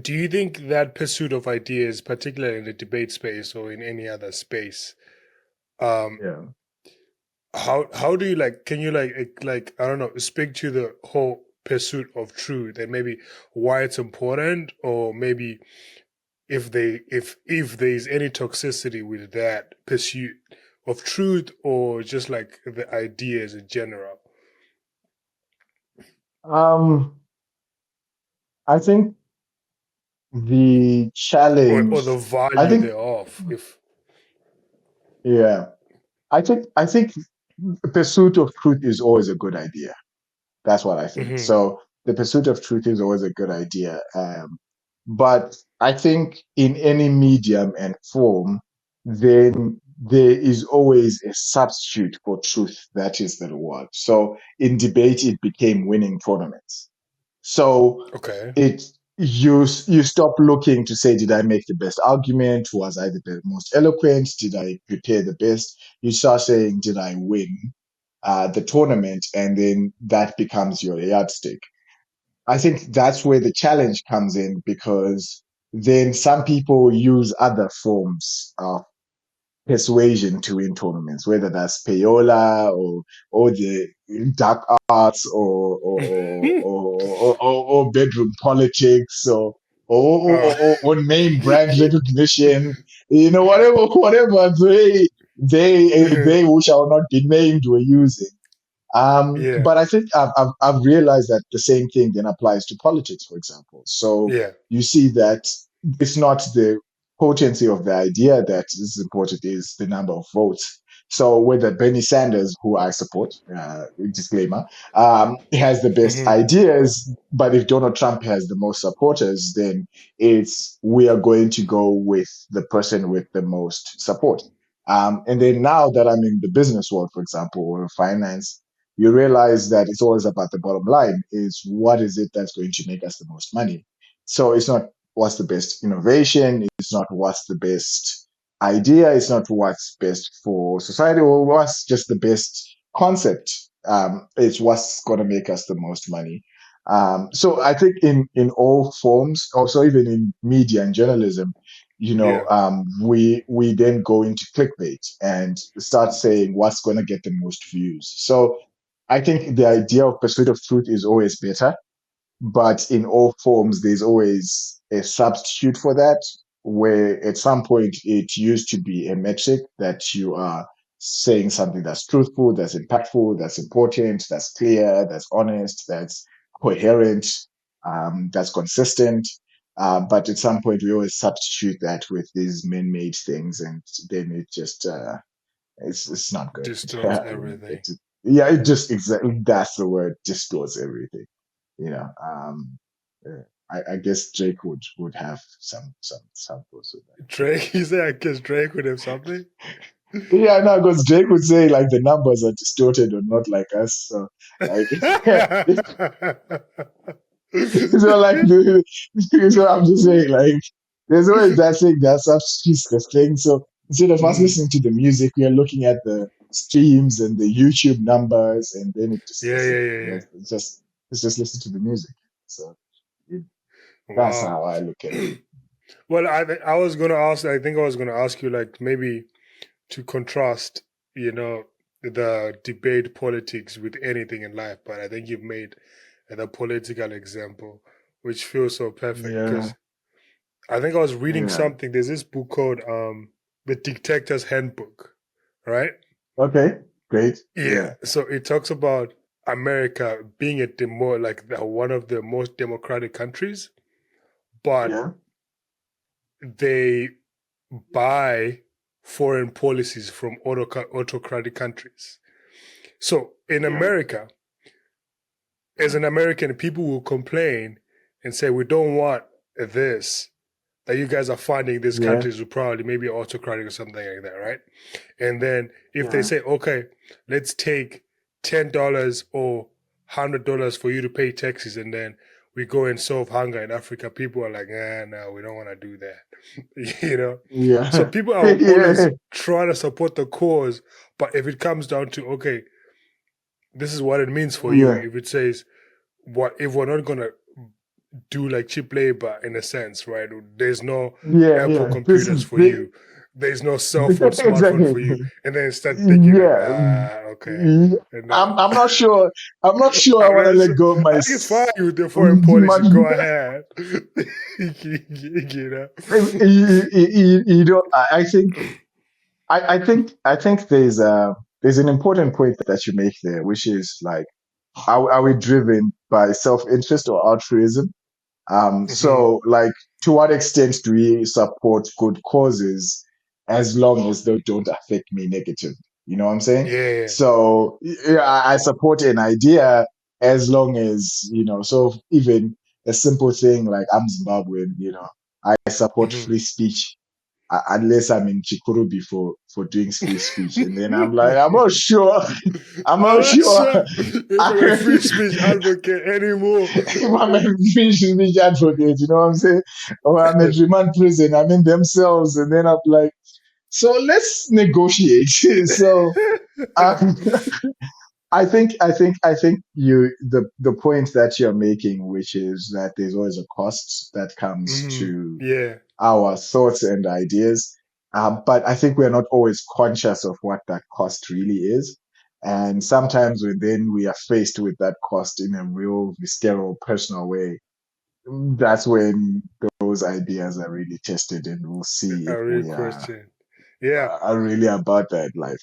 Do you think that pursuit of ideas, particularly in the debate space or in any other space, um, Yeah. how do you like? Can you like I don't know, speak to the whole pursuit of truth and maybe why it's important, or maybe if there is any toxicity with that pursuit of truth, or just like the ideas in general, Um, I think the or the challenge, I value think, thereof. If yeah, I think pursuit of truth is always a good idea. That's what I think. hmm So the pursuit of truth is always a good idea. But I think in any medium and form, then there is always a substitute for truth that is the reward. So in debate, it became winning tournaments. So okay, it you stop looking to say, did I make the best argument? Was I the most eloquent? Did I prepare the best? You start saying, did I win the tournament? And then that becomes your yardstick. I think that's where the challenge comes in because then some people use other forms of persuasion to win tournaments, whether that's payola or the dark arts or bedroom politics or name brand recognition, whatever they who shall not be named were using. yeah, But I think I've realized that the same thing then applies to politics, for example. So yeah, you see that it's not the potency of the idea that is important, is the number of votes. So whether Bernie Sanders, who I support, disclaimer, has the best hmm ideas, but if Donald Trump has the most supporters, then it's we are going to go with the person with the most support. And then now that I'm in the business world, for example, or finance, you realize that it's always about the bottom line is what is it that's going to make us the most money. So it's not what's the best innovation, it's not what's the best idea, it's not what's best for society or what's just the best concept. It's what's going to make us the most money. So I think in all forms, also even in media and journalism, yeah, we then go into clickbait and start saying what's going to get the most views. So I think the idea of pursuit of truth is always better, but in all forms, there's always a substitute for that, where at some point it used to be a metric that you are saying something that's truthful, that's impactful, that's important, that's clear, that's honest, that's coherent, that's consistent. But at some point, we always substitute that with these man-made things, and then it's not good. distorts everything. Yeah, it just exactly that's the word, distorts everything. You know, uh, I guess Drake would have some thoughts with Drake, you say I guess Drake would have something. that. Yeah, no, because Drake would say like the numbers are distorted or not like us. So like, so like, so I'm just saying like, there's always that thing that substitutes the thing. So instead of us Mm. listening to the music, we are looking at the streams and the YouTube numbers, and then it just Yeah, doesn't. yeah, yeah, yeah. It's just listen to the music. So it, that's Wow. how I look at it. Well, I was gonna ask. I think I was gonna ask you like maybe to contrast, you know, the debate politics with anything in life. But I think you've made the political example, which feels so perfect Yeah, because I think I was reading yeah. something. There's this book called The Dictator's Handbook, right? Okay, great. Yeah. Yeah, So it talks about America being a demo like one of the most democratic countries, but yeah, they buy foreign policies from autocratic countries. So in yeah, America, as an American, people will complain and say, we don't want this, that you guys are funding these yeah, countries who probably maybe autocratic or something like that, right? And then if they yeah, say, okay, let's take $10 or $100 for you to pay taxes, and then we go and solve hunger in Africa, people are like, no, we don't want to do that, you know? So yeah, people are yeah, always trying to support the cause, but if it comes down to, okay, this is what it means for you, yeah, if it says, what if we're not going to do like cheap labor in a sense, right? There's no Yeah, Apple yeah. This computers is for you. There's no cell phone, smartphone exactly. for you. And then start thinking like, Yeah. okay. And I'm not sure. I'm not sure I I'm want to not let sure. go of my I think it's fine with the foreign policy. my Go ahead. you know? you know, I think there's an important point that you make there, which is like, are we driven by self-interest or altruism? Hmm. So like, to what extent do we support good causes as long as they don't affect me negatively? You know what I'm saying? Yeah. So yeah, I support an idea as long as, so even a simple thing like I'm Zimbabwean, I support Hmm. free speech unless I'm in Chikurubi for doing free speech. And then I'm like, I'm not sure. I'm I'm not not sure. sure if I'm a free speech advocate anymore. If I'm a free speech advocate, you know what I'm saying? Or I'm a remand prison, I'm in themselves. And then I'm like, so let's negotiate. So um, I think the point that you're making, which is that there's always a cost that comes Hmm. to Yeah, our thoughts and ideas. But I think we're not always conscious of what that cost really is. And sometimes when then we are faced with that cost in a real visceral personal way, that's when those ideas are really tested and we'll see a if real we are, question. Yeah. are really about that life.